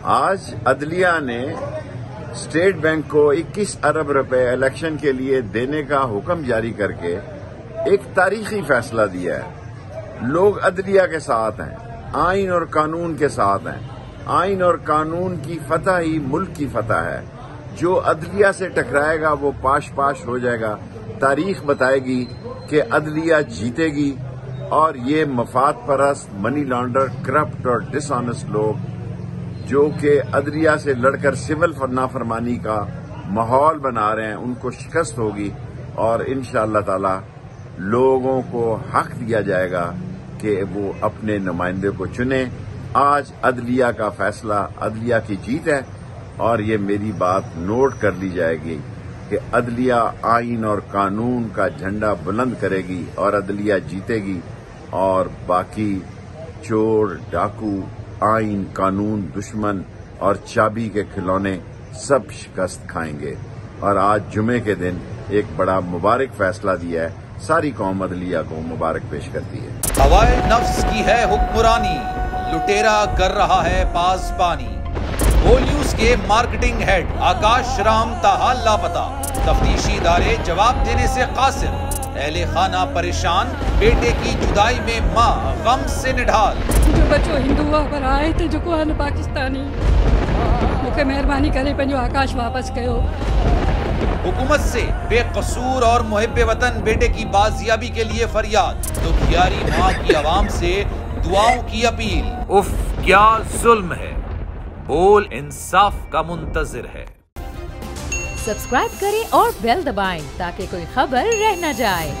آج عدلیہ نے اسٹیٹ بینک کو 21 ارب روپے الیکشن کے لیے دینے کا حکم جاری کر کے ایک تاریخی فیصلہ دیا ہے۔ لوگ عدلیہ کے ساتھ ہیں، آئین اور قانون کے ساتھ ہیں۔ آئین اور قانون کی فتح ہی ملک کی فتح ہے۔ جو عدلیہ سے ٹکرائے گا وہ پاش پاش ہو جائے گا۔ تاریخ بتائے گی کہ عدلیہ جیتے گی اور یہ مفاد پرست، منی لانڈر، کرپٹ اور ڈس آنےسٹ لوگ جو کہ عدلیہ سے لڑ کر سول نافرمانی کا ماحول بنا رہے ہیں ان کو شکست ہوگی، اور انشاءاللہ تعالی لوگوں کو حق دیا جائے گا کہ وہ اپنے نمائندے کو چنیں۔ آج عدلیہ کا فیصلہ عدلیہ کی جیت ہے، اور یہ میری بات نوٹ کر لی جائے گی کہ عدلیہ آئین اور قانون کا جھنڈا بلند کرے گی اور عدلیہ جیتے گی، اور باقی چور، ڈاکو، آئین، قانون، دشمن اور چابی کے کھلونے سب شکست کھائیں گے۔ اور آج جمعے کے دن ایک بڑا مبارک فیصلہ دیا ہے، ساری قوم عدلیہ کو مبارک پیش کرتی ہے۔ ہوائے نفس کی ہے حکمرانی، لٹیرا کر رہا ہے پاسبانی۔ گول نیوز کے مارکیٹنگ ہیڈ آکاش رام تاحال لاپتہ، تفتیشی ادارے جواب دینے سے قاصر، اہل خانہ پریشان، بیٹے کی جدائی میں ماں غم سے نڈھال۔ جو بچو ہندو پر آئے تھے جو کو پاکستانی، مجھے مہربانی کرے پنجو آکاش واپس کیو۔ حکومت سے بے قصور اور محب وطن بیٹے کی بازیابی کے لیے فریاد، تو گھیاری ماں کی عوام سے دعاؤں کی اپیل۔ اف کیا ظلم ہے، بول انصاف کا منتظر ہے۔ سبسکرائب کریں اور بیل دبائیں تاکہ کوئی خبر رہ نہ جائے۔